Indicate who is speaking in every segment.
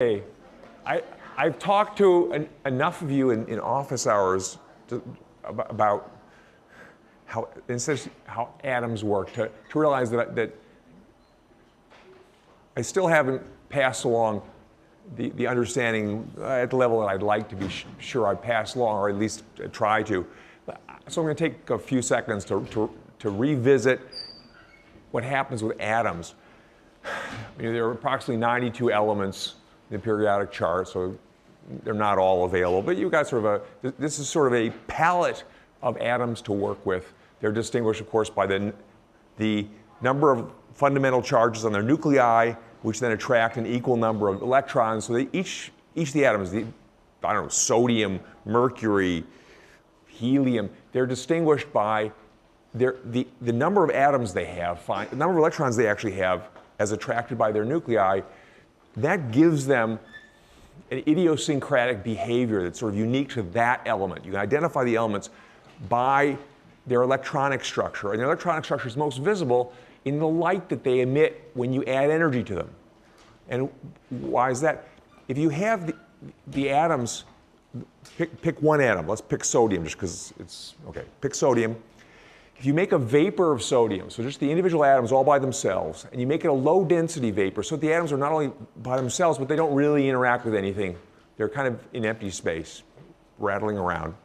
Speaker 1: Hey, I've talked to enough of you in office hours about how atoms work to realize that I still haven't passed along the understanding at the level that I'd like to be sure I pass along, or at least try to. So I'm going to take a few seconds to revisit what happens with atoms. There are approximately 92 elements in the periodic chart, so they're not all available. But you've got sort of this is sort of a palette of atoms to work with. They're distinguished, of course, by the number of fundamental charges on their nuclei, which then attract an equal number of electrons. So each of the atoms, I don't know, sodium, mercury, helium, they're distinguished by the number of atoms they have, the number of electrons they actually have as attracted by their nuclei. That gives them an idiosyncratic behavior that's sort of unique to that element. You can identify the elements by their electronic structure, and their electronic structure is most visible in the light that they emit when you add energy to them. And why is that? If you have the atoms, pick one atom. Let's pick sodium just because it's, okay, pick sodium. If you make a vapor of sodium, so just the individual atoms all by themselves, and you make it a low density vapor, so the atoms are not only by themselves, but they don't really interact with anything. They're kind of in empty space, rattling around.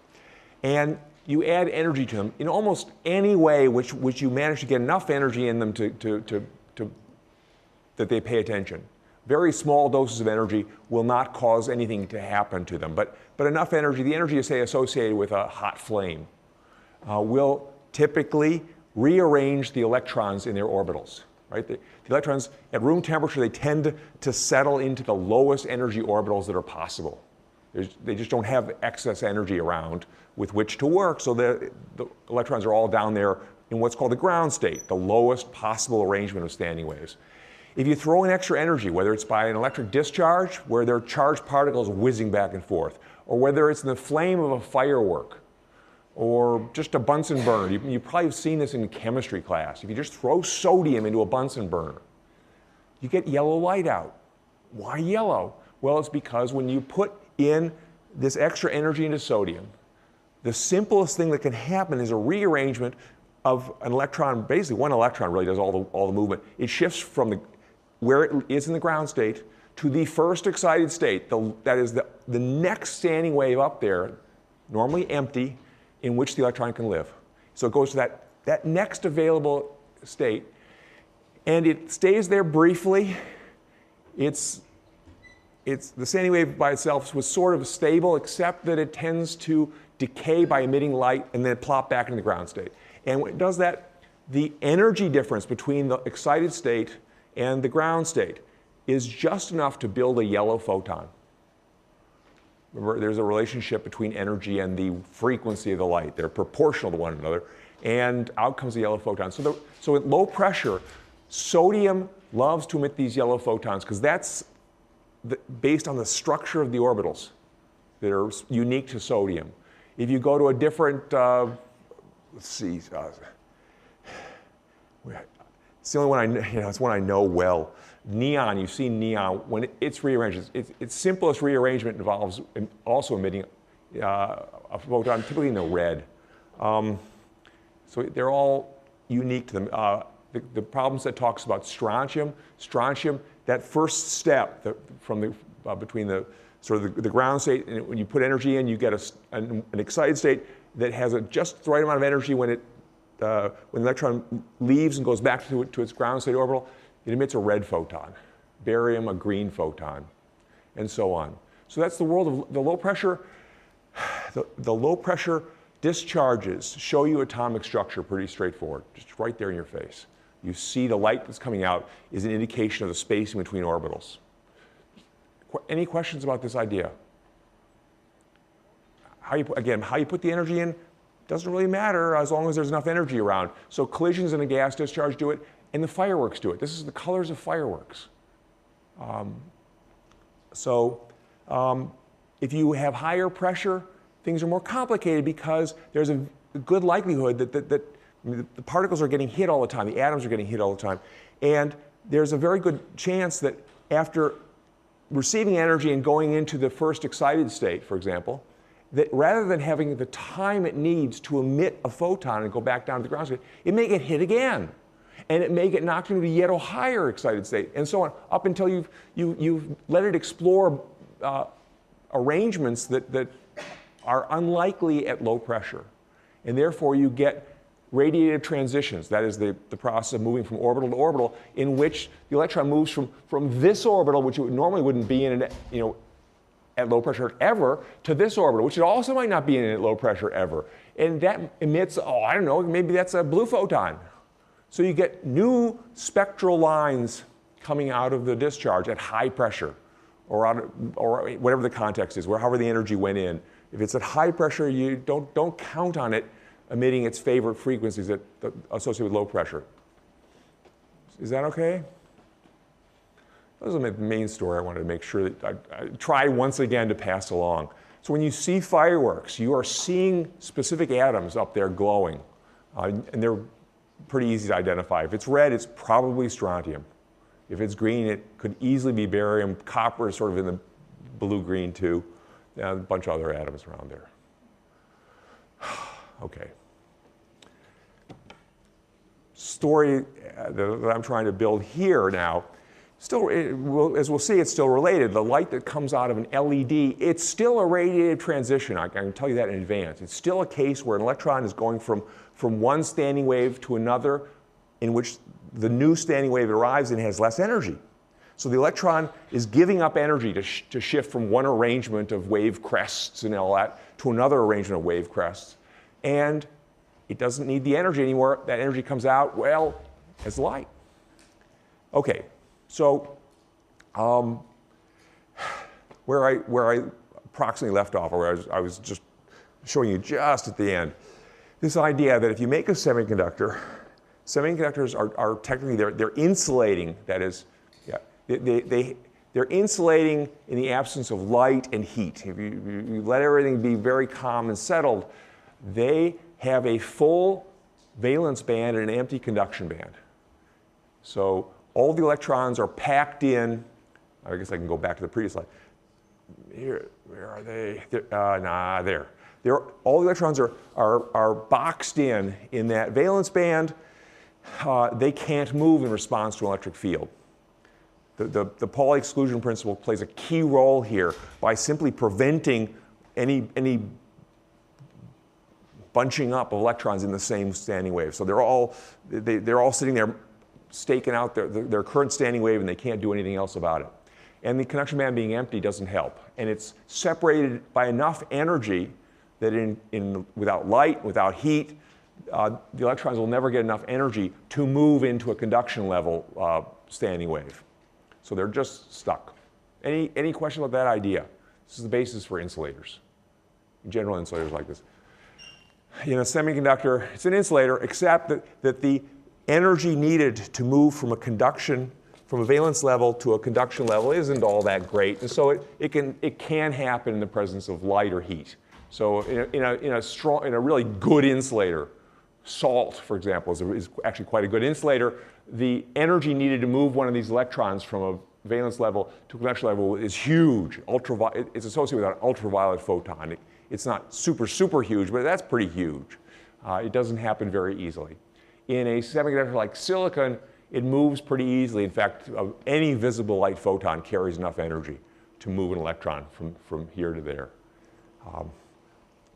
Speaker 1: And you add energy to them in almost any way which you manage to get enough energy in them that they pay attention. Very small doses of energy will not cause anything to happen to them, but enough energy, the energy is, say, associated with a hot flame, will typically rearrange the electrons in their orbitals. Right? The electrons at room temperature, they tend to settle into the lowest energy orbitals that are possible. They just don't have excess energy around with which to work, so the electrons are all down there in what's called the ground state, the lowest possible arrangement of standing waves. If you throw in extra energy, whether it's by an electric discharge, where there are charged particles whizzing back and forth, or whether it's in the flame of a firework, or just a Bunsen burner. You probably have seen this in chemistry class. If you just throw sodium into a Bunsen burner, you get yellow light out. Why yellow? Well, it's because when you put in this extra energy into sodium, the simplest thing that can happen is a rearrangement of an electron. Basically, one electron really does all the movement. It shifts from where it is in the ground state to the first excited state, that is the next standing wave up there, normally empty, in which the electron can live. So it goes to that next available state, and it stays there briefly. The standing wave by itself was sort of stable, except that it tends to decay by emitting light and then plop back into the ground state. And when it does that, the energy difference between the excited state and the ground state is just enough to build a yellow photon. Remember, there's a relationship between energy and the frequency of the light. They're proportional to one another, and out comes the yellow photon. So at low pressure, sodium loves to emit these yellow photons because that's based on the structure of the orbitals that are unique to sodium. If you go to a different, let's see, it's the only one it's one I know well. Neon, you've seen neon, when it's rearranged, its simplest rearrangement involves also emitting a photon, typically in the red. So they're all unique to them. The problem set talks about strontium. Strontium, that first step between the sort of the ground state, and when you put energy in, you get an excited state that has just the right amount of energy when the electron leaves and goes back to its ground state orbital. It emits a red photon, barium a green photon, and so on. So that's the world of the low pressure. The low pressure discharges show you atomic structure pretty straightforward, just right there in your face. You see the light that's coming out is an indication of the spacing between orbitals. Any questions about this idea? How you put the energy in doesn't really matter as long as there's enough energy around. So collisions in a gas discharge do it, and the fireworks do it. This is the colors of fireworks. If you have higher pressure, things are more complicated because there's a good likelihood that the particles are getting hit all the time, the atoms are getting hit all the time, and there's a very good chance that after receiving energy and going into the first excited state, for example, that rather than having the time it needs to emit a photon and go back down to the ground state, it may get hit again. And it may get knocked into a yet higher excited state, and so on, up until you've let it explore arrangements that are unlikely at low pressure. And therefore you get radiative transitions. That is the process of moving from orbital to orbital, in which the electron moves from this orbital, which it normally wouldn't be in at low pressure ever, to this orbital, which it also might not be in at low pressure ever. And that emits, I don't know, maybe that's a blue photon. So you get new spectral lines coming out of the discharge at high pressure, or whatever the context is, however the energy went in. If it's at high pressure, you don't count on it emitting its favorite frequencies associated with low pressure. Is that okay? That was the main story I wanted to make sure that I try once again to pass along. So when you see fireworks, you are seeing specific atoms up there glowing, and they're pretty easy to identify. If it's red, it's probably strontium. If it's green, it could easily be barium. Copper is sort of in the blue-green too. A bunch of other atoms around there. Okay. Story that I'm trying to build here now, still, as we'll see, it's still related. The light that comes out of an LED, it's still a radiative transition. I can tell you that in advance. It's still a case where an electron is going from one standing wave to another, in which the new standing wave it arrives in has less energy. So the electron is giving up energy to shift from one arrangement of wave crests and all that to another arrangement of wave crests. And it doesn't need the energy anymore. That energy comes out, well, as light. Okay, so where I approximately left off, or where I was just showing you just at the end, this idea that if you make a semiconductor, semiconductors are technically, they're insulating, that is, they're insulating in the absence of light and heat. If you let everything be very calm and settled, they have a full valence band and an empty conduction band. So all the electrons are packed in. I guess I can go back to the previous slide. Here, where are they? There. All the electrons are boxed in that valence band. They can't move in response to an electric field. The Pauli exclusion principle plays a key role here by simply preventing any bunching up of electrons in the same standing wave. So they're all sitting there staking out their current standing wave, and they can't do anything else about it. And the conduction band being empty doesn't help. And it's separated by enough energy that without light, without heat, the electrons will never get enough energy to move into a conduction level standing wave. So they're just stuck. Any question about that idea? This is the basis for insulators. In general, insulators like this. In a semiconductor, it's an insulator, except that the energy needed to move from a valence level to a conduction level isn't all that great. And so it can happen in the presence of light or heat. So in a really good insulator, salt, for example, is actually quite a good insulator. The energy needed to move one of these electrons from a valence level to a conduction level is huge. It's associated with an ultraviolet photon. It's not super, super huge, but that's pretty huge. It doesn't happen very easily. In a semiconductor like silicon, it moves pretty easily. In fact, any visible light photon carries enough energy to move an electron from here to there.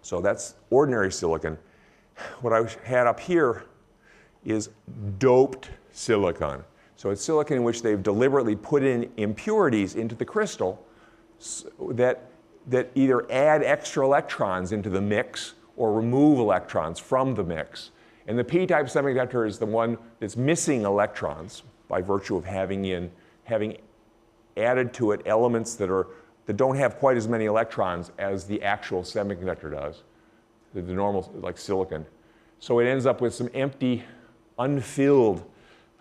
Speaker 1: So that's ordinary silicon. What I had up here is doped silicon. So it's silicon in which they've deliberately put in impurities into the crystal that either add extra electrons into the mix or remove electrons from the mix. And the p-type semiconductor is the one that's missing electrons by virtue of having added to it elements that don't have quite as many electrons as the actual semiconductor does, the normal, like silicon. So it ends up with some empty, unfilled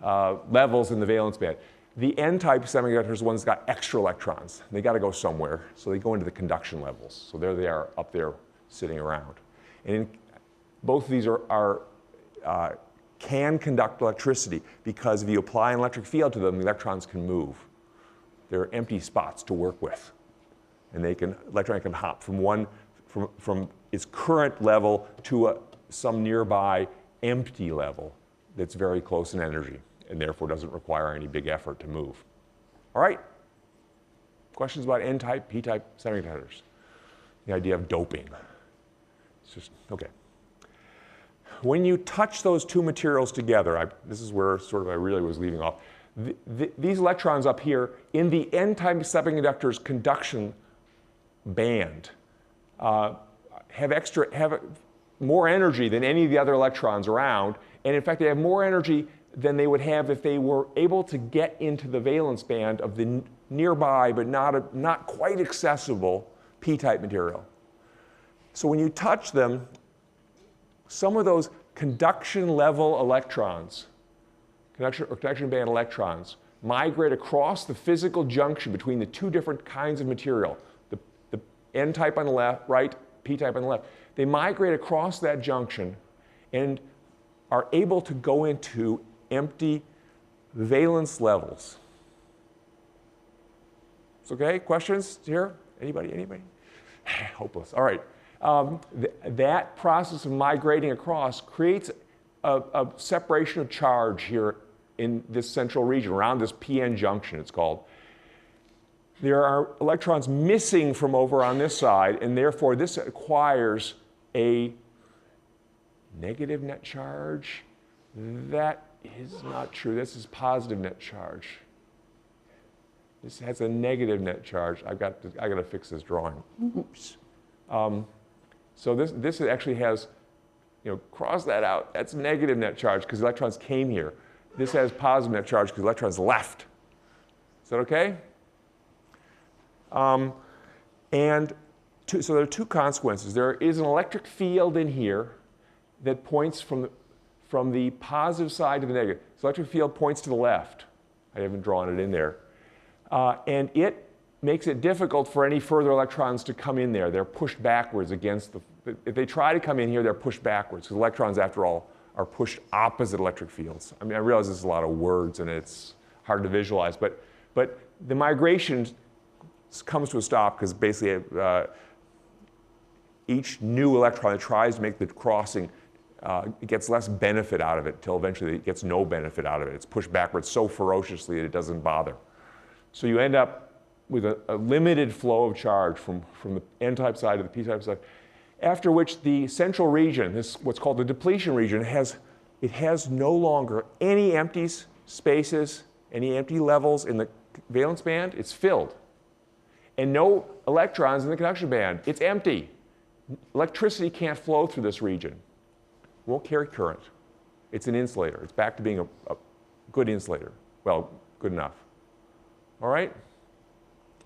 Speaker 1: levels in the valence band. The n-type semiconductor is the one that's got extra electrons. They got to go somewhere, so they go into the conduction levels. So there they are up there sitting around. And both of these can conduct electricity because if you apply an electric field to them, the electrons can move. They're empty spots to work with. And electron can hop from its current level to some nearby empty level that's very close in energy and therefore doesn't require any big effort to move. All right? Questions about N-type, P-type semiconductors? The idea of doping. It's just, okay. When you touch those two materials together, this is where sort of I really was leaving off. These electrons up here in the N-type semiconductor's conduction band have more energy than any of the other electrons around, and in fact they have more energy than they would have if they were able to get into the valence band of the nearby but not quite accessible P-type material. So when you touch them, some of those conduction level electrons, conduction band electrons, migrate across the physical junction between the two different kinds of material, the N-type on the left, right, P-type on the left. They migrate across that junction and are able to go into empty valence levels. It's okay? Questions here? Anybody? Hopeless. All right. That process of migrating across creates a separation of charge here in this central region, around this PN junction, it's called. There are electrons missing from over on this side, and therefore this acquires a negative net charge. That is not true. This is positive net charge. This has a negative net charge. I got to fix this drawing. Oops. So this actually has, cross that out. That's negative net charge because electrons came here. This has positive net charge because electrons left. Is that okay? So there are two consequences. There is an electric field in here that points from the positive side to the negative. This electric field points to the left. I haven't drawn it in there. And it makes it difficult for any further electrons to come in there. They're pushed backwards against if they try to come in here, they're pushed backwards, because electrons, after all, are pushed opposite electric fields. I mean, I realize there's a lot of words and it's hard to visualize, but the migration comes to a stop because basically each new electron that tries to make the crossing gets less benefit out of it until eventually it gets no benefit out of it. It's pushed backwards so ferociously that it doesn't bother. So you end up with a limited flow of charge from the N-type side to the P-type side, after which the central region, what's called the depletion region, has no longer any empty spaces, any empty levels in the valence band. It's filled. And no electrons in the conduction band. It's empty. Electricity can't flow through this region. It won't carry current. It's an insulator. It's back to being a good insulator. Well, good enough. All right?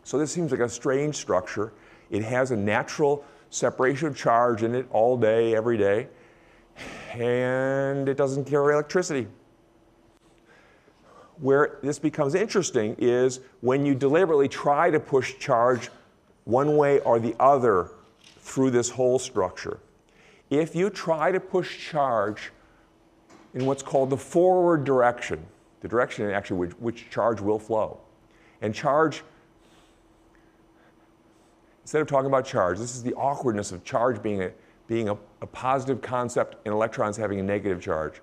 Speaker 1: So this seems like a strange structure. It has a natural separation of charge in it all day, every day, and it doesn't carry electricity. Where this becomes interesting is when you deliberately try to push charge one way or the other through this whole structure. If you try to push charge in what's called the forward direction, the direction actually which charge will flow, and charge, instead of talking about charge, this is the awkwardness of charge being a positive concept and electrons having a negative charge.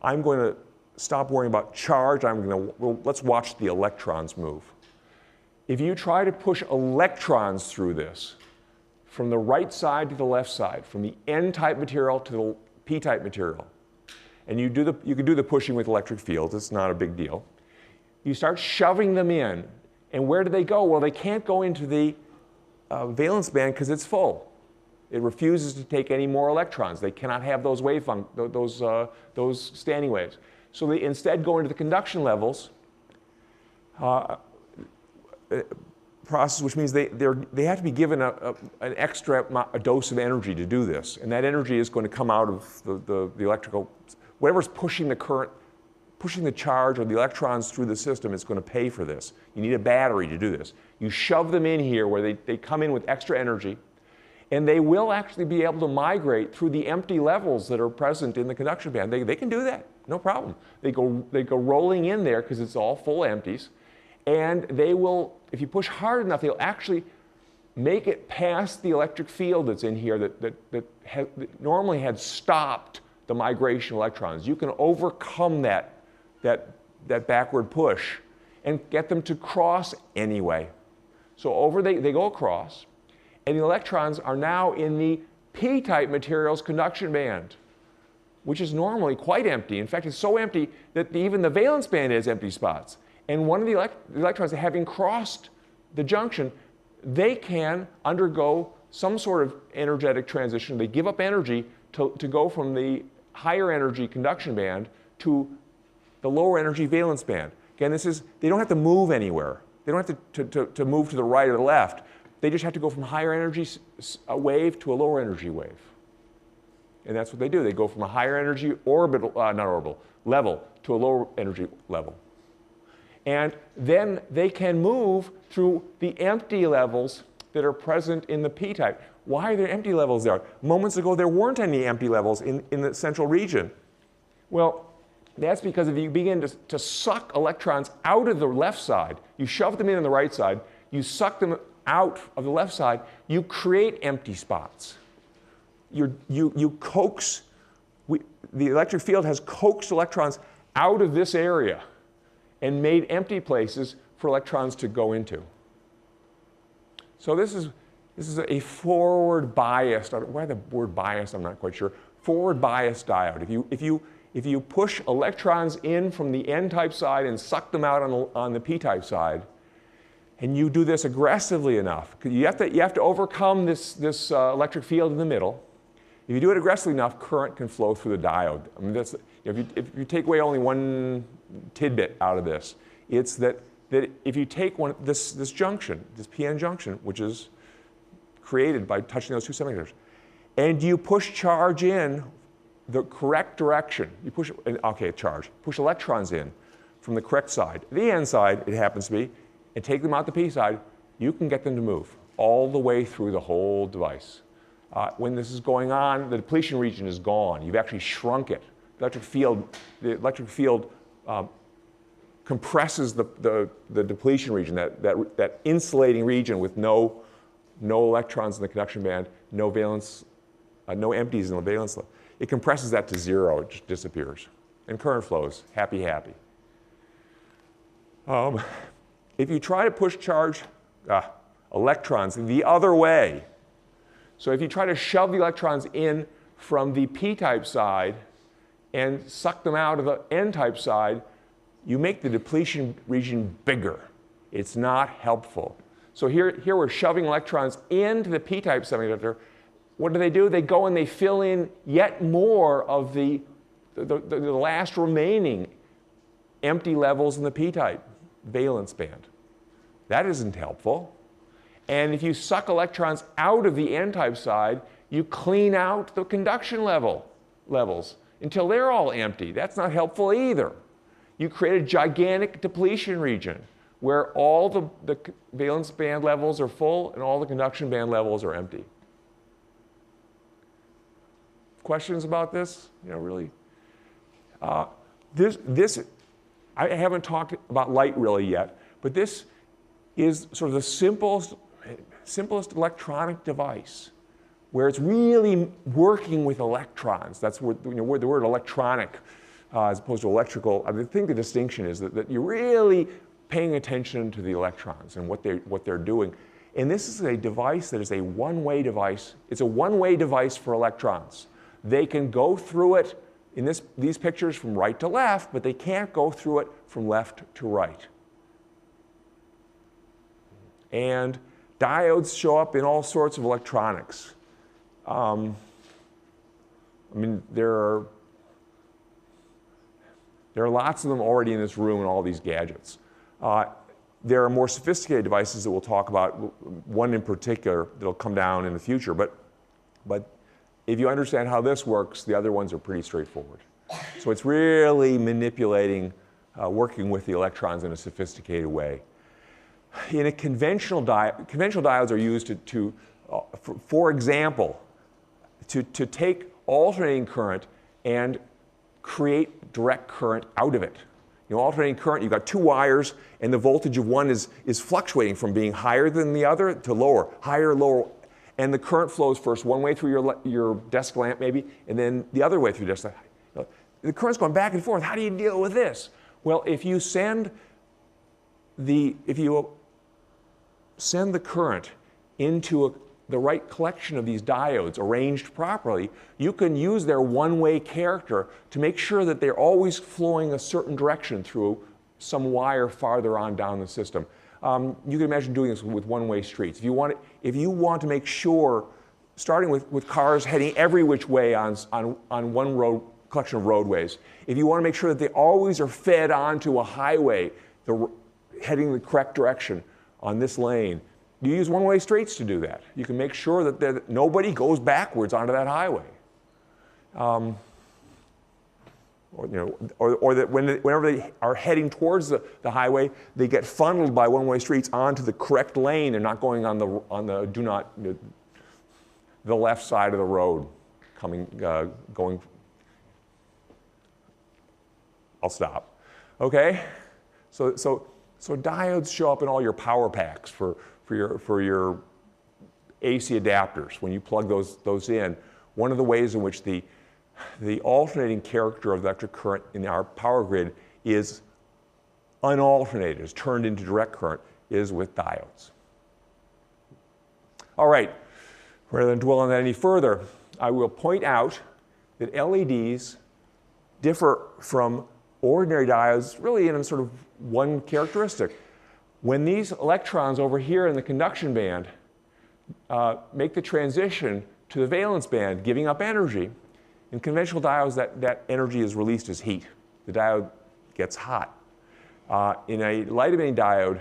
Speaker 1: I'm going to stop worrying about charge. Let's watch the electrons move. If you try to push electrons through this, from the right side to the left side, from the N-type material to the P-type material, and you can do the pushing with electric fields, it's not a big deal. You start shoving them in, and where do they go? Well, they can't go into the valence band because it's full. It refuses to take any more electrons. They cannot have those those standing waves. So they instead go into the conduction levels process, which means they have to be given an extra dose of energy to do this, and that energy is going to come out of the electrical, whatever's pushing the current, pushing the charge or the electrons through the system is going to pay for this. You need a battery to do this. You shove them in here where they come in with extra energy, and they will actually be able to migrate through the empty levels that are present in the conduction band. They can do that, no problem. They go rolling in there because it's all full empties, and they will if you push hard enough, they'll actually make it past the electric field that's in here that normally had stopped the migration of electrons. You can overcome that backward push and get them to cross anyway. So they go across, and the electrons are now in the p-type material's conduction band, which is normally quite empty. In fact, it's so empty that even the valence band has empty spots. And one of the electrons, having crossed the junction, they can undergo some sort of energetic transition. They give up energy to go from the higher energy conduction band to the lower energy valence band. Again, they don't have to move anywhere. They don't have to move to the right or the left. They just have to go from higher energy wave to a lower energy wave. And that's what they do. They go from a higher energy level to a lower energy level. And then they can move through the empty levels that are present in the p-type. Why are there empty levels there? Moments ago, there weren't any empty levels in the central region. Well, that's because if you begin to suck electrons out of the left side, you shove them in on the right side, you suck them out of the left side, you create empty spots. You coax, the electric field has coaxed electrons out of this area and made empty places for electrons to go into. So this is a forward biased, why the word biased, I'm not quite sure, forward biased diode. If you push electrons in from the n-type side and suck them out on the p-type side, and you do this aggressively enough, you have to overcome this electric field in the middle. If you do it aggressively enough, current can flow through the diode. I mean, if you take away only one tidbit out of this, it's that if you take this junction, this PN junction, which is created by touching those two semiconductors, and you push charge in the correct direction, you push electrons in from the correct side, the n side it happens to be, and take them out the p side, you can get them to move all the way through the whole device. When this is going on, the depletion region is gone. You've actually shrunk it. The electric field compresses the depletion region, that insulating region with no electrons in the conduction band, no empties in the valence level. It compresses that to zero. It just disappears. And current flows. Happy, happy. If you try to push charge electrons the other way, so if you try to shove the electrons in from the p-type side and suck them out of the n-type side, you make the depletion region bigger. It's not helpful. So here we're shoving electrons into the p-type semiconductor. What do? They go and they fill in yet more of the last remaining empty levels in the p-type valence band. That isn't helpful. And if you suck electrons out of the n-type side, you clean out the conduction levels until they're all empty. That's not helpful either. You create a gigantic depletion region where all the valence band levels are full and all the conduction band levels are empty. Questions about this? Really? I haven't talked about light really yet, but this is sort of the simplest electronic device where it's really working with electrons. That's where the word electronic as opposed to electrical. I think the distinction is that you're really paying attention to the electrons and what they're doing. And this is a device that is a one-way device. It's a one-way device for electrons. They can go through it in these pictures from right to left, but they can't go through it from left to right. And diodes show up in all sorts of electronics. I mean, there are lots of them already in this room and all these gadgets. There are more sophisticated devices that we'll talk about, one in particular that'll come down in the future. But if you understand how this works, the other ones are pretty straightforward. So it's really manipulating, working with the electrons in a sophisticated way. In a conventional diodes are used for example, to take alternating current and create direct current out of it. Alternating current, you've got two wires, and the voltage of one is fluctuating from being higher than the other to lower, higher, lower. And the current flows first one way through your desk lamp maybe, and then the other way through the desk lamp. The current's going back and forth. How do you deal with this? Well, if you send the current into the right collection of these diodes arranged properly, you can use their one-way character to make sure that they're always flowing a certain direction through some wire farther on down the system. You can imagine doing this with one-way streets. If you want to make sure, starting with cars heading every which way on one collection of roadways, if you want to make sure that they always are fed onto a highway, heading the correct direction on this lane, you use one-way streets to do that. You can make sure that nobody goes backwards onto that highway. Or that whenever they are heading towards the highway, they get funneled by one-way streets onto the correct lane and not going on the left side of the road, going. I'll stop. Okay, so diodes show up in all your power packs for your AC adapters. When you plug those in, one of the ways in which the alternating character of electric current in our power grid is unalternated, is turned into direct current, is with diodes. All right, rather than dwell on that any further, I will point out that LEDs differ from ordinary diodes really in a sort of one characteristic. When these electrons over here in the conduction band make the transition to the valence band, giving up energy, in conventional diodes, that energy is released as heat. The diode gets hot. In a light-emitting diode,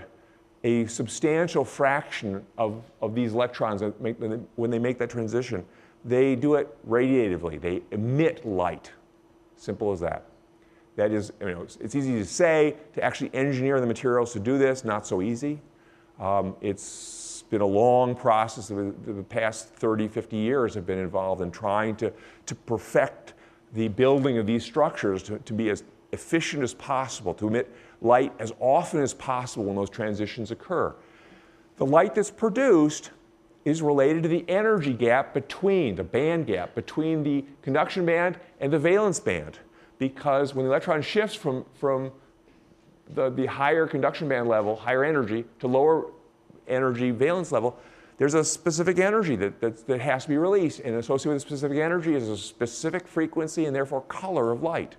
Speaker 1: a substantial fraction of these electrons, when they make that transition, they do it radiatively. They emit light. Simple as that. That is, it's easy to say. To actually engineer the materials to do this, not so easy. It's been a long process. The past 30, 50 years have been involved in trying to perfect the building of these structures to be as efficient as possible, to emit light as often as possible when those transitions occur. The light that's produced is related to the energy gap between, the band gap between the conduction band and the valence band. Because when the electron shifts from the higher conduction band level, higher energy, to lower energy valence level, there's a specific energy that has to be released. And associated with a specific energy is a specific frequency and therefore color of light.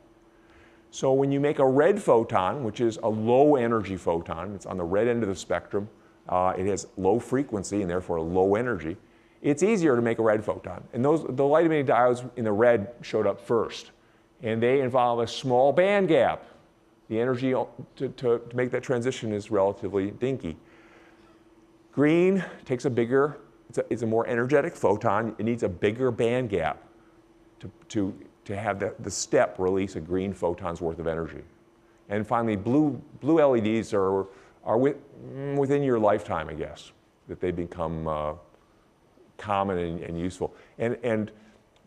Speaker 1: So when you make a red photon, which is a low energy photon, it's on the red end of the spectrum, it has low frequency and therefore low energy, it's easier to make a red photon. And the light-emitting diodes in the red showed up first. And they involve a small band gap. The energy to make that transition is relatively dinky. Green takes a bigger, it's a more energetic photon. It needs a bigger band gap to have the step release a green photon's worth of energy. And finally, blue LEDs are within your lifetime, I guess, that they become common and useful. And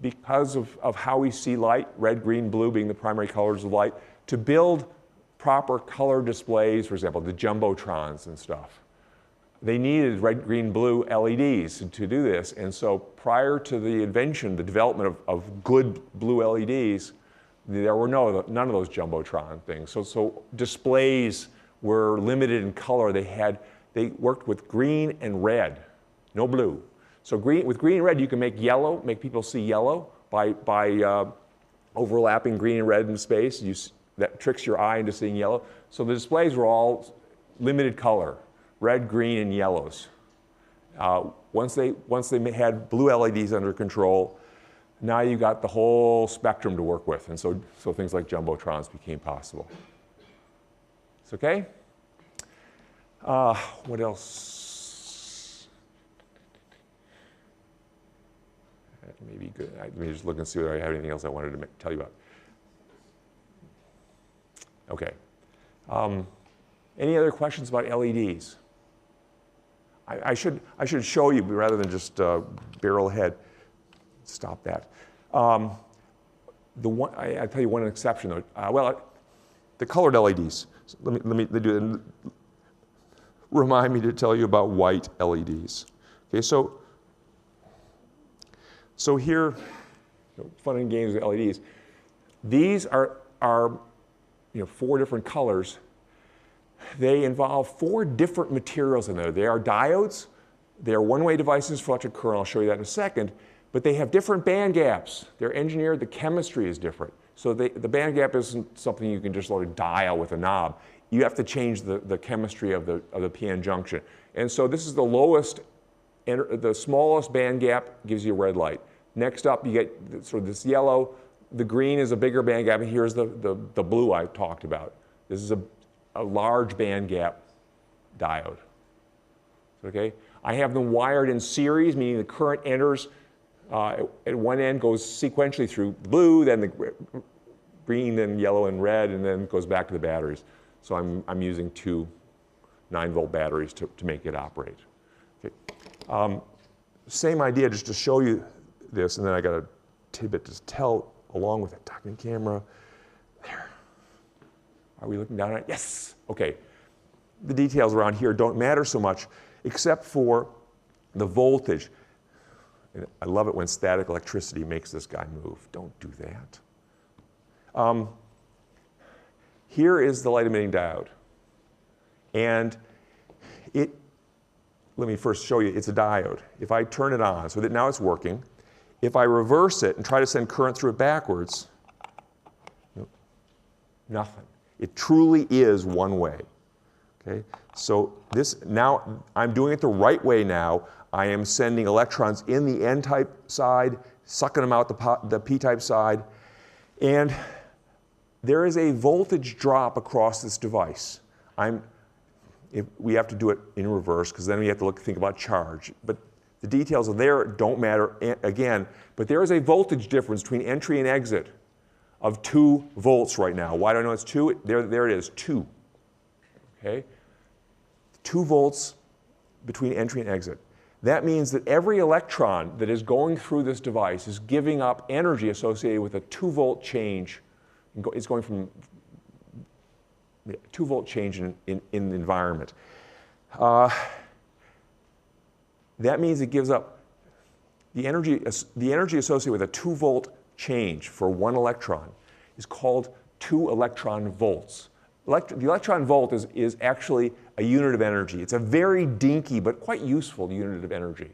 Speaker 1: because of how we see light, red, green, blue being the primary colors of light, to build proper color displays, for example, the jumbotrons and stuff, they needed red, green, blue LEDs to do this. And so prior to the development of good blue LEDs, there were none of those jumbotron things. So displays were limited in color. They worked with green and red, no blue. So with green and red, you can make people see yellow by overlapping green and red in space. That tricks your eye into seeing yellow. So the displays were all limited color, red, green, and yellows. Once they had blue LEDs under control, now you got the whole spectrum to work with. And so things like jumbotrons became possible. It's okay? What else? That may be good. Let me just look and see whether I have anything else I wanted to tell you about. Okay. Any other questions about LEDs? I should show you rather than just barrel ahead. Stop that. I'll tell you one exception though.
Speaker 2: the colored LEDs. So let me do it. Remind me to tell you about white LEDs. Okay, so here,
Speaker 1: fun and games with LEDs. These are 4 different colors. They involve 4 different materials in there. They are diodes. They are one-way devices for electric current. I'll show you that in a second. But they have different band gaps. They're engineered. The chemistry is different. So the band gap isn't something you can just sort of dial with a knob. You have to change the chemistry of the PN junction. And so this is the lowest, the smallest band gap gives you a red light. Next up, you get sort of this yellow. The green is a bigger band gap, and here's the blue I talked about. This is a large band gap diode. Okay? I have them wired in series, meaning the current enters at one end, goes sequentially through blue, then the green, then yellow and red, and then goes back to the batteries. So I'm using 2 9-volt batteries to make it operate. Okay. Same idea, just to show you this, and then I got a tidbit to tell along with it. Talking camera. There. Are we looking down at it? Yes. Okay. The details around here don't matter so much, except for the voltage. And I love it when static electricity makes this guy move. Don't do that. Here is the light-emitting diode. And let me first show you, it's a diode. If I turn it on, so that now it's working, if I reverse it and try to send current through it backwards, nothing. It truly is one way. Okay? So now I'm doing it the right way now. I am sending electrons in the N-type side, sucking them out the P-type side, and there is a voltage drop across this device. We have to do it in reverse because then we have to think about charge. But the details of there don't matter again. But there is a voltage difference between entry and exit of 2 volts right now. Why do I know it's 2? There it is, 2. Okay? 2 volts between entry and exit. That means that every electron that is going through this device is giving up energy associated with a 2-volt change. It's going from 2-volt change in the environment. That means it gives up the energy associated with a 2-volt change for 1 electron is called 2 electron volts. The electron volt is actually a unit of energy. It's a very dinky but quite useful unit of energy.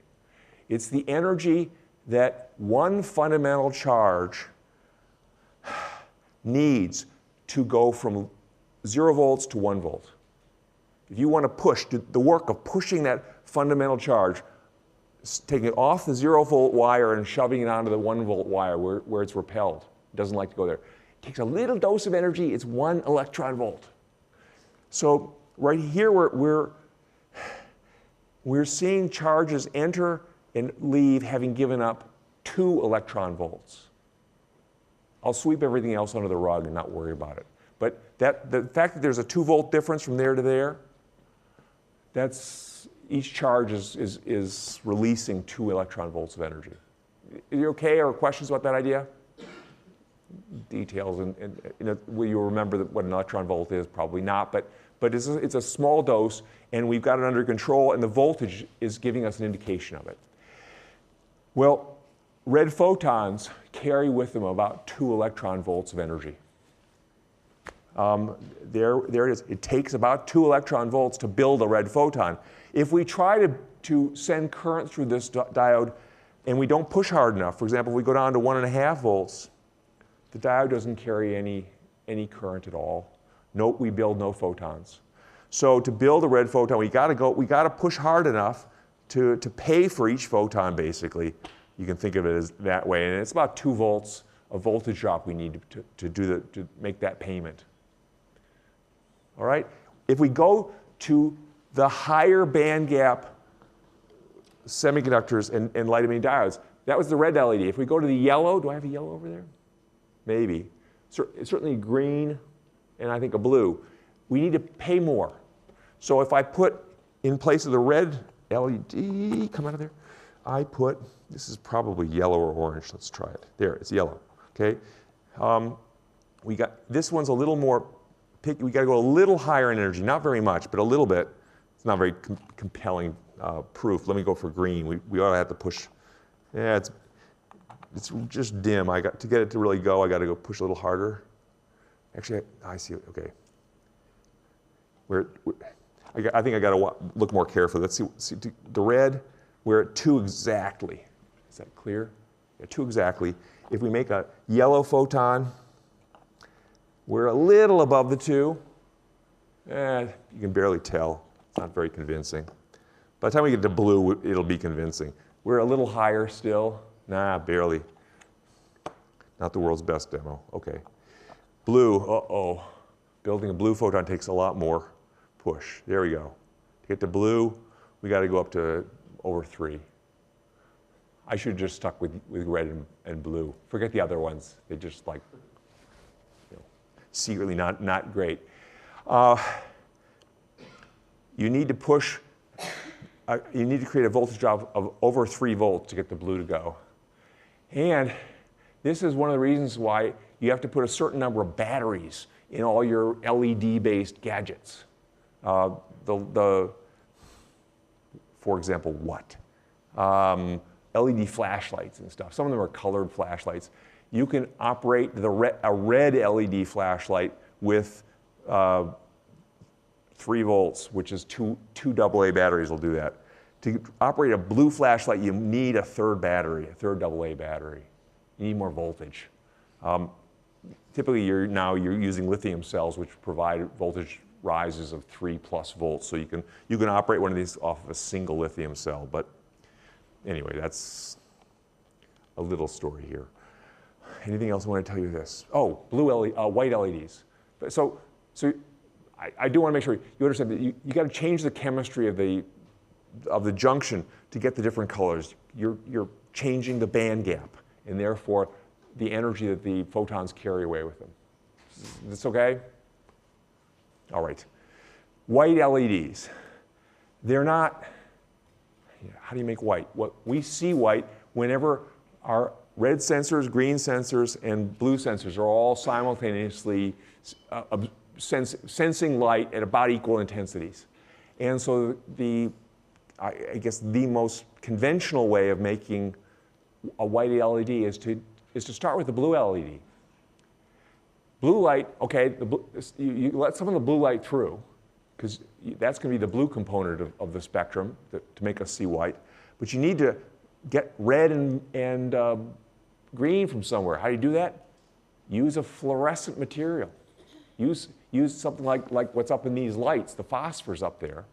Speaker 1: It's the energy that 1 fundamental charge needs to go from 0 volts to 1 volt. If you want to push, the work of pushing that fundamental charge, taking it off the 0-volt wire and shoving it onto the 1-volt wire where it's repelled, it doesn't like to go there. It takes a little dose of energy, it's 1 electron volt. So right here we're seeing charges enter and leave having given up 2 electron volts. I'll sweep everything else under the rug and not worry about it. But the fact that there's a 2-volt difference from there to there, each charge is releasing 2 electron volts of energy. Are you okay, or questions about that idea? Details, and will you remember what an electron volt is? Probably not, but it's a small dose, and we've got it under control, and the voltage is giving us an indication of it. Well, red photons carry with them about 2 electron volts of energy. There it is. It takes about 2 electron volts to build a red photon. If we try to send current through this diode and we don't push hard enough, for example, if we go down to 1.5 volts, the diode doesn't carry any current at all. Note, we build no photons. So to build a red photon, we got to push hard enough to pay for each photon, basically. You can think of it as that way, and it's about 2 volts of voltage drop we need to make that payment. All right? If we go to the higher band gap semiconductors and light-emitting diodes, that was the red LED. If we go to the yellow, do I have a yellow over there? Maybe. Certainly green and I think a blue. We need to pay more. So if I put in place of the red LED, come out of there, this is probably yellow or orange. Let's try it. There, it's yellow. Okay? This one's a little more we got to go a little higher in energy, not very much, but a little bit. It's not very compelling proof. Let me go for green. We ought to have to push. Yeah, it's just dim. To get it to really go, I got to go push a little harder. Actually, I see it. Okay. I think I got to look more carefully. Let's see the red. We're at 2 exactly. Is that clear? Yeah, 2 exactly. If we make a yellow photon, we're a little above the 2. You can barely tell. It's not very convincing. By the time we get to blue, it'll be convincing. We're a little higher still. Nah, barely. Not the world's best demo. Okay. Blue, uh-oh. Building a blue photon takes a lot more push. There we go. To get to blue, we got to go up to over 3. I should have just stuck with red and blue. Forget the other ones. They're just like, secretly not great. You need to push, you need to create a voltage drop of over 3 volts to get the blue to go. And this is one of the reasons why you have to put a certain number of batteries in all your LED-based gadgets. For example, what? LED flashlights and stuff. Some of them are colored flashlights. You can operate a red LED flashlight with 3 volts, which is two AA batteries will do that. To operate a blue flashlight, you need a third battery, a third AA battery. You need more voltage. Typically, you're using lithium cells, which provide voltage rises of 3+ volts. So you can operate one of these off of a single lithium cell. But anyway, that's a little story here. Anything else I want to tell you this? Oh, white LEDs. So I do want to make sure you understand that you got to change the chemistry of the junction to get the different colors. You're changing the band gap, and therefore the energy that the photons carry away with them. Is this okay? All right. White LEDs. They're not. How do you make white? Well, we see white whenever our red sensors, green sensors, and blue sensors are all simultaneously sensing light at about equal intensities. And so I guess the most conventional way of making a white LED is to start with the blue LED. Blue light, okay, you let some of the blue light through, because that's going to be the blue component of the spectrum to make us see white. But you need to get red and green from somewhere. How do you do that? Use a fluorescent material. Use something like what's up in these lights, the phosphors up there,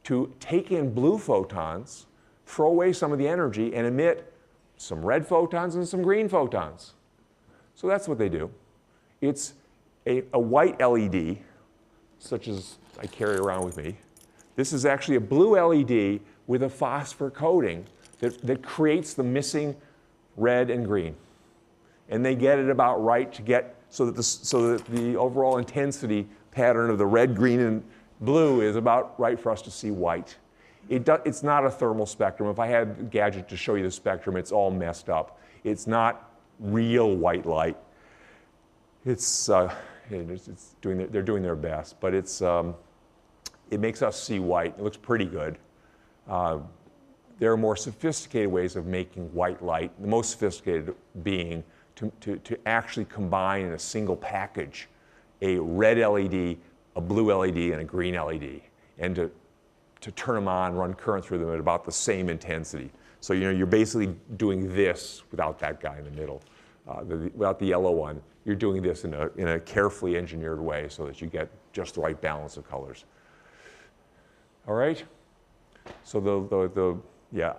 Speaker 1: to take in blue photons, throw away some of the energy, and emit some red photons and some green photons. So that's what they do. It's a white LED, such as I carry around with me. This is actually a blue LED with a phosphor coating that creates the missing red and green. And they get it about right to get so that the overall intensity pattern of the red, green, and blue is about right for us to see white. It's not a thermal spectrum. If I had a gadget to show you the spectrum, it's all messed up. It's not real white light. They're doing their best, but it makes us see white. It looks pretty good. There are more sophisticated ways of making white light, the most sophisticated being to actually combine in a single package a red LED, a blue LED, and a green LED, and to turn them on, run current through them at about the same intensity. So you're basically doing this without that guy in the middle, without the yellow one. You're doing this in a carefully engineered way so that you get just the right balance of colors. All right? So yeah,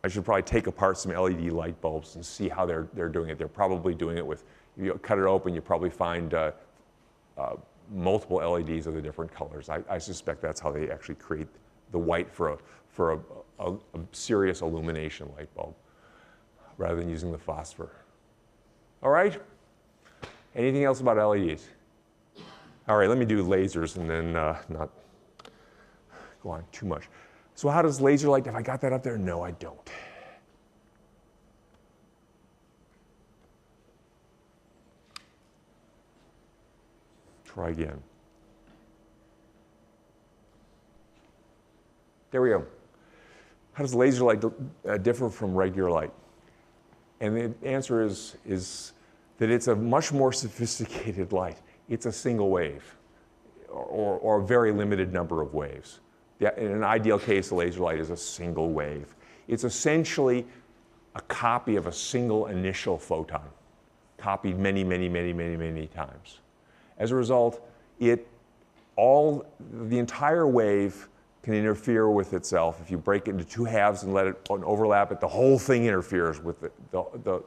Speaker 1: I should probably take apart some LED light bulbs and see how they're doing it. They're probably doing it with, if you cut it open, you probably find multiple LEDs of the different colors. I suspect that's how they actually create the white for a serious illumination light bulb, rather than using the phosphor. All right? Anything else about LEDs? All right, let me do lasers and then not go on too much. So how does laser light, have I got that up there? No, I don't. Try again. There we go. How does laser light differ from regular light? And the answer is that it's a much more sophisticated light. It's a single wave, or a very limited number of waves. In an ideal case, a laser light is a single wave. It's essentially a copy of a single initial photon, copied many, many, many, many, many times. As a result, the entire wave can interfere with itself. If you break it into two halves and let it overlap it, the whole thing interferes with the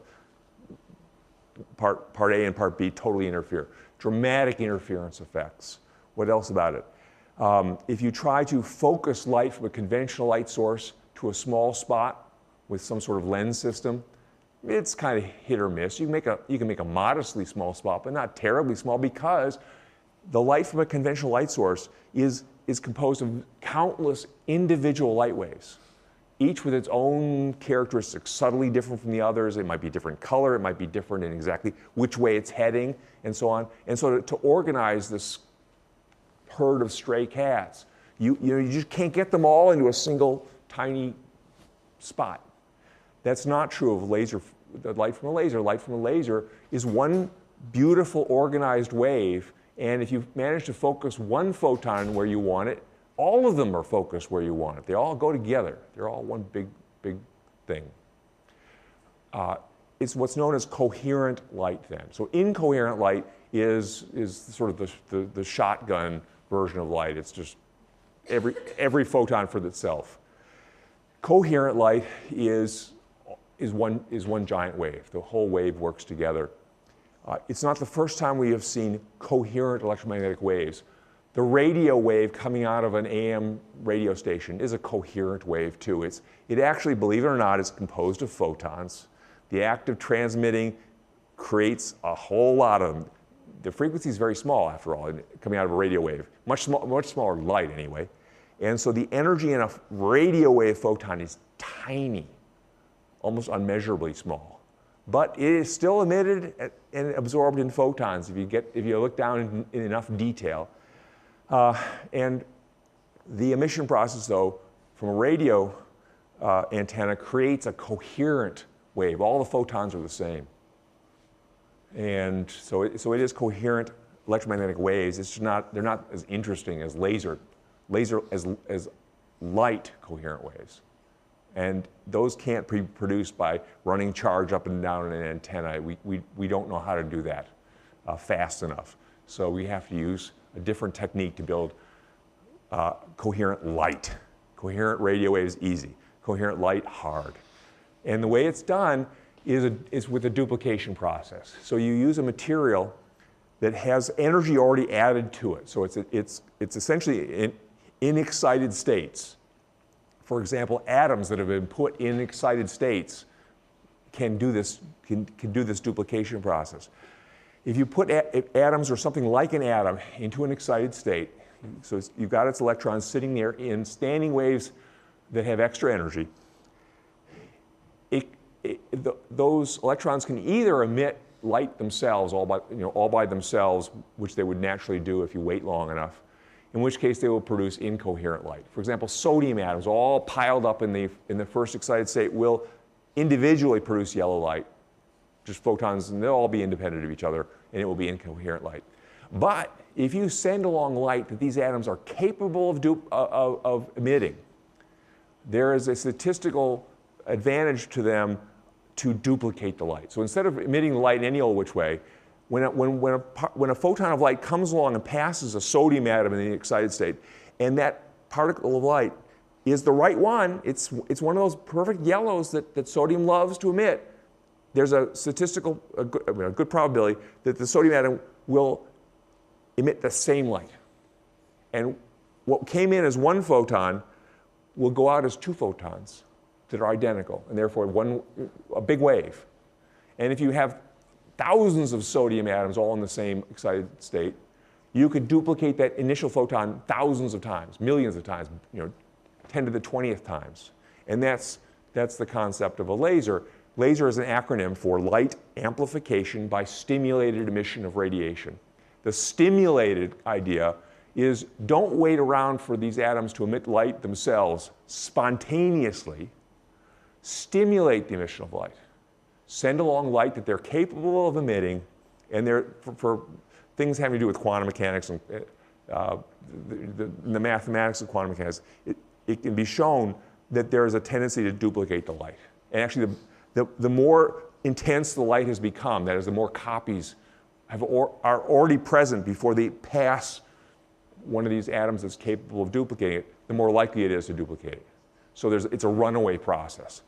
Speaker 1: part A and part B totally interfere. Dramatic interference effects. What else about it? If you try to focus light from a conventional light source to a small spot with some sort of lens system, it's kind of hit or miss. You can make a modestly small spot, but not terribly small, because the light from a conventional light source is composed of countless individual light waves, each with its own characteristics, subtly different from the others. It might be different color, it might be different in exactly which way it's heading, and so on. And so to organize this herd of stray cats, you just can't get them all into a single tiny spot. That's not true of the light from a laser. Light from a laser is one beautiful organized wave, and if you manage to focus one photon where you want it, all of them are focused where you want it. They all go together. They're all one big, big thing. It's what's known as coherent light then. So incoherent light is sort of the shotgun version of light. It's just every photon for itself. Coherent light is one giant wave. The whole wave works together. It's not the first time we have seen coherent electromagnetic waves. The radio wave coming out of an AM radio station is a coherent wave too. It actually, believe it or not, is composed of photons. The act of transmitting creates a whole lot of them. The frequency is very small, after all, coming out of a radio wave. Much smaller light, anyway. And so the energy in a radio wave photon is tiny, almost unmeasurably small. But it is still emitted and absorbed in photons if you look down in enough detail. And the emission process, though, from a radio antenna creates a coherent wave. All the photons are the same. And so it is coherent electromagnetic waves. They're not as interesting as as light coherent waves. And those can't be produced by running charge up and down an antenna. We don't know how to do that fast enough. So we have to use a different technique to build coherent light. Coherent radio waves, easy. Coherent light, hard. And the way it's done is with a duplication process. So you use a material that has energy already added to it. So it's essentially in excited states. For example, atoms that have been put in excited states can do this duplication process. If you put atoms or something like an atom into an excited state, so you've got its electrons sitting there in standing waves that have extra energy, those electrons can either emit light themselves all by themselves, which they would naturally do if you wait long enough, in which case they will produce incoherent light. For example, sodium atoms all piled up in the first excited state will individually produce yellow light, just photons, and they'll all be independent of each other, and it will be incoherent light. But if you send along light that these atoms are capable of emitting, there is a statistical advantage to them to duplicate the light. So instead of emitting the light in any old which way, when a photon of light comes along and passes a sodium atom in the excited state, and that particle of light is the right one, it's one of those perfect yellows that sodium loves to emit, there's a good probability that the sodium atom will emit the same light. And what came in as one photon will go out as two photons that are identical, and therefore a big wave. And if you have thousands of sodium atoms all in the same excited state, you could duplicate that initial photon thousands of times, millions of times, 10 to the 20th times. And that's the concept of a laser. Laser is an acronym for light amplification by stimulated emission of radiation. The stimulated idea is don't wait around for these atoms to emit light themselves. Spontaneously stimulate the emission of light. Send along light that they're capable of emitting, and they're, for things having to do with quantum mechanics and the mathematics of quantum mechanics, it can be shown that there is a tendency to duplicate the light. And actually, the more intense the light has become, that is, the more copies are already present before they pass one of these atoms that's capable of duplicating it, the more likely it is to duplicate it. So it's a runaway process.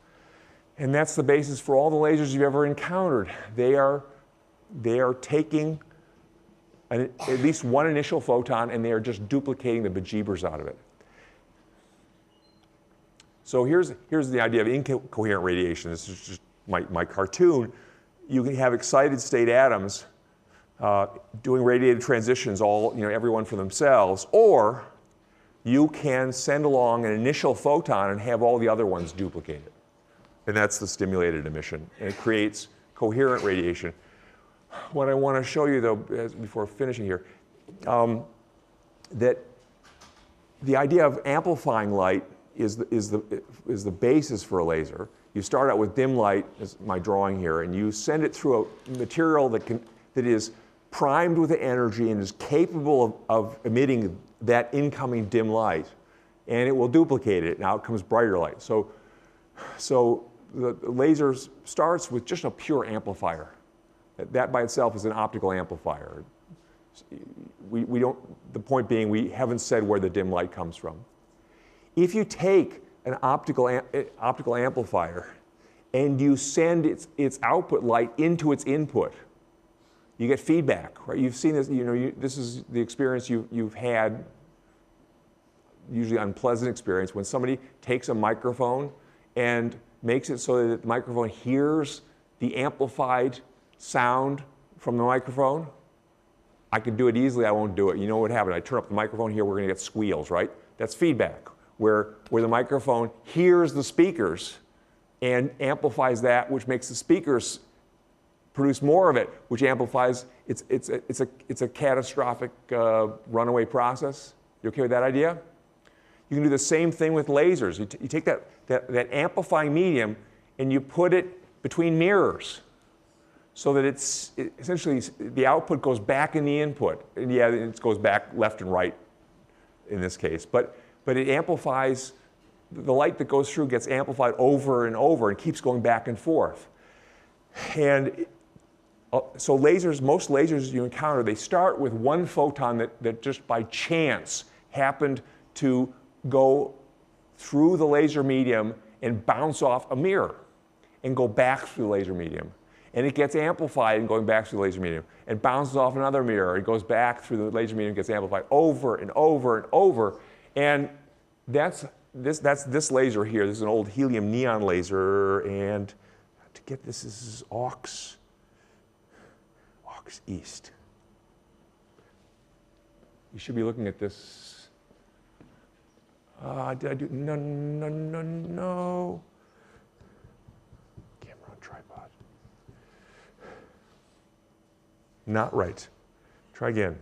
Speaker 1: And that's the basis for all the lasers you've ever encountered. They are taking at least one initial photon, and they are just duplicating the bejeebers out of it. So here's the idea of incoherent radiation. This is just my cartoon. You can have excited state atoms doing radiative transitions, everyone for themselves, or you can send along an initial photon and have all the other ones duplicated. And that's the stimulated emission. And it creates coherent radiation. What I want to show you, though, before finishing here, that the idea of amplifying light is the basis for a laser. You start out with dim light, as my drawing here, and you send it through a material that is primed with energy and is capable of emitting that incoming dim light, and it will duplicate it, and out comes brighter light. So the laser starts with just a pure amplifier. That by itself is an optical amplifier. The point being, we haven't said where the dim light comes from. If you take an optical amplifier and you send its output light into its input, you get feedback, right? You've seen this, this is the experience you've had, usually unpleasant experience, when somebody takes a microphone and makes it so that the microphone hears the amplified sound from the microphone. I could do it easily, I won't do it. You know what happened? I turn up the microphone here, we're going to get squeals, right? That's feedback, where the microphone hears the speakers and amplifies that, which makes the speakers produce more of it, which amplifies. It's a catastrophic runaway process. You okay with that idea? You can do the same thing with lasers. You take that amplifying medium and you put it between mirrors, so that essentially the output goes back in the input. And yeah, it goes back left and right in this case. But it amplifies, the light that goes through gets amplified over and over and keeps going back and forth. And so most lasers you encounter, they start with one photon that just by chance happened to go through the laser medium and bounce off a mirror and go back through the laser medium. And it gets amplified and going back through the laser medium, and bounces off another mirror. It goes back through the laser medium, gets amplified over and over and over. And that's this laser here. This is an old helium neon laser, and to get this is aux east. You should be looking at this. Did I do? No. Camera on tripod. Not right. Try again.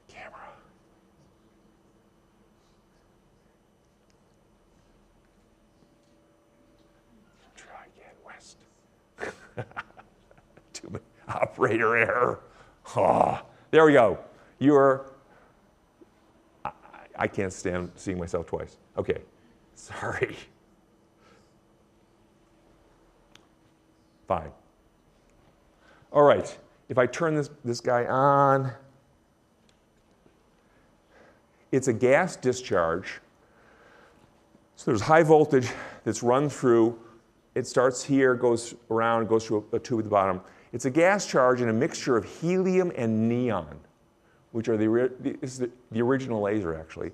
Speaker 1: Camera. Try again, West. Too many. Operator error. Oh, there we go. I can't stand seeing myself twice. Okay, sorry. Fine. All right. If I turn this guy on, it's a gas discharge. So there's high voltage that's run through. It starts here, goes around, goes through a tube at the bottom. It's a gas charge in a mixture of helium and neon, which are this is the original laser, actually.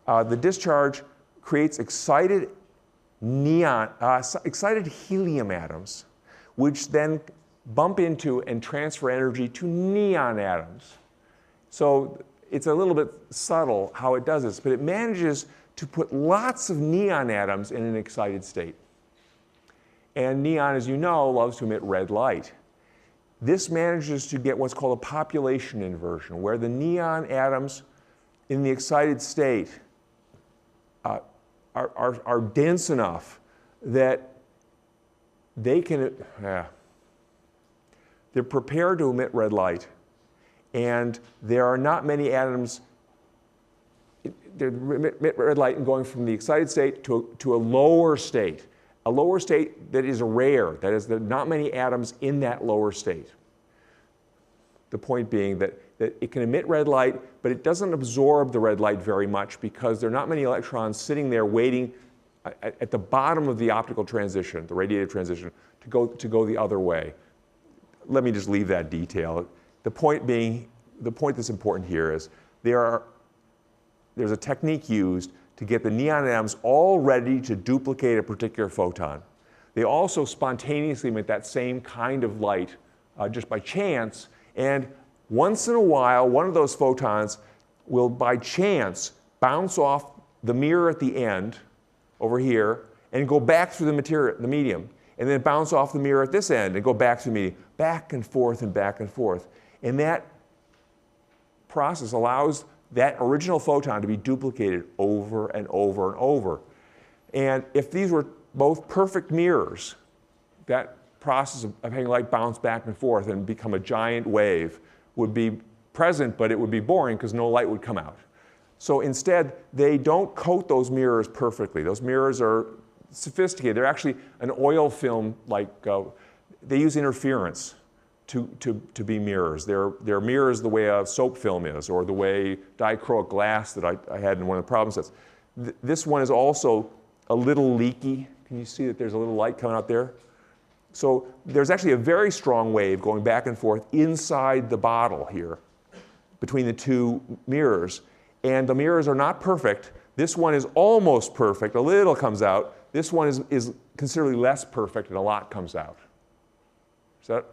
Speaker 1: The discharge creates excited helium atoms, which then bump into and transfer energy to neon atoms. So it's a little bit subtle how it does this, but it manages to put lots of neon atoms in an excited state. And neon, as you know, loves to emit red light. this manages to get what's called a population inversion, where the atoms in the excited state are dense enough that they can, they're prepared to emit red light, and there are not many atoms that emit red light and going from the excited state to a lower state that is rare. That is, there are not many atoms in that lower state. The point being that it can emit red light, but it doesn't absorb the red light very much because there are not many electrons sitting there waiting at the bottom of the optical transition, the radiative transition, to go the other way. Let me just leave that detail. The point that's important here is there's a technique used to get the neon atoms all ready to duplicate a particular photon. They also spontaneously emit that same kind of light just by chance, and once in a while, one of those photons will, by chance, bounce off the mirror at the end, over here, and go back through the medium, and then bounce off the mirror at this end and go back through the medium, back and forth and back and forth. And that process allows that original photon to be duplicated over and over and over. And if these were both perfect mirrors, that process of having light bounce back and forth and become a giant wave would be present, but it would be boring because no light would come out. So instead, they don't coat those mirrors perfectly. Those mirrors are sophisticated. They're actually an oil film, they use interference to be mirrors. They're mirrors the way a soap film is, or the way dichroic glass that I had in one of the problem sets. This one is also a little leaky. Can you see that there's a little light coming out there? So there's actually a very strong wave going back and forth inside the bottle here between the two mirrors. And the mirrors are not perfect. This one is almost perfect. A little comes out. This one is considerably less perfect, and a lot comes out. Is that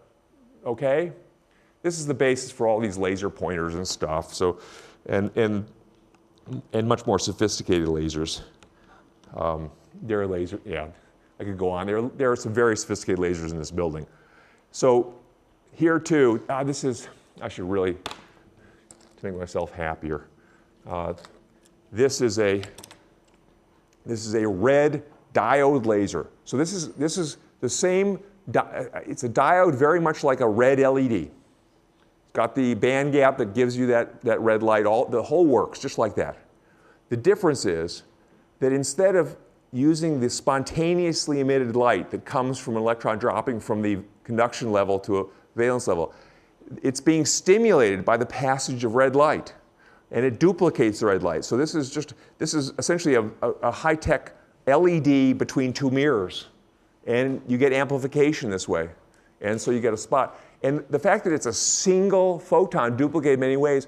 Speaker 1: okay? This is the basis for all these laser pointers and stuff. So, and much more sophisticated lasers. There are lasers, yeah. I could go on. There are some very sophisticated lasers in this building. So here too, I should really make myself happier. This is a red diode laser. So this is the same. It's a diode very much like a red LED. It's got the band gap that gives you that red light. The whole works just like that. The difference is that instead of using the spontaneously emitted light that comes from an electron dropping from the conduction level to a valence level, it's being stimulated by the passage of red light, and it duplicates the red light. So this is essentially a high-tech LED between two mirrors, and you get amplification this way, and so you get a spot. And the fact that it's a single photon duplicated in many ways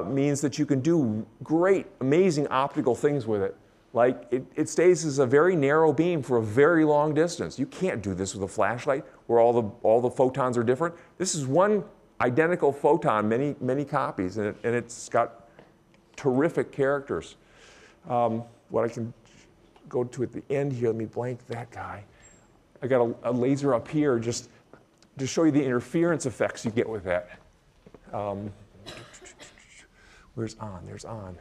Speaker 1: means that you can do great, amazing optical things with it. Like it stays as a very narrow beam for a very long distance. You can't do this with a flashlight where all the photons are different. This is one identical photon, many copies, and it's got terrific characters. What I can go to at the end here, let me blank that guy. I got a laser up here just to show you the interference effects you get with that. Where's on? There's on.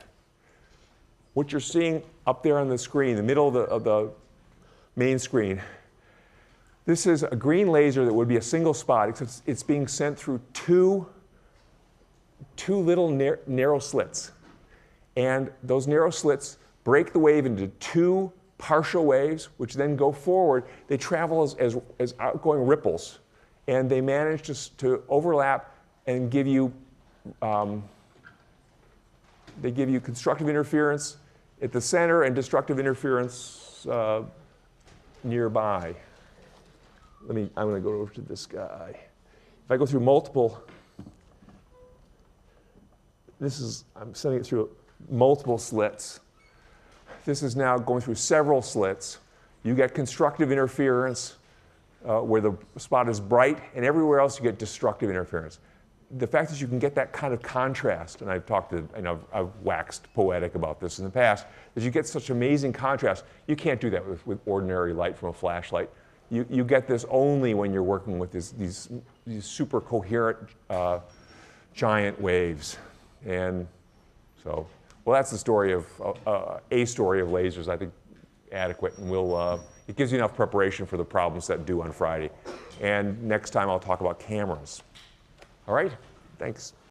Speaker 1: What you're seeing up there on the screen, the middle of the main screen, this is a green laser that would be a single spot, except it's being sent through two little narrow slits. And those narrow slits break the wave into two partial waves, which then go forward. They travel as outgoing ripples, and they manage to overlap and give you constructive interference at the center and destructive interference nearby. I'm going to go over to this guy. If I go through multiple, I'm sending it through multiple slits. This is now going through several slits. You get constructive interference where the spot is bright, and everywhere else you get destructive interference. The fact that you can get that kind of contrast, and I've waxed poetic about this in the past, that you get such amazing contrast, you can't do that with ordinary light from a flashlight. you get this only when you're working with these super coherent giant waves. And so, well, that's the story of, a story of lasers, I think, adequate, and it gives you enough preparation for the problem set due on Friday. And next time I'll talk about cameras. All right, thanks.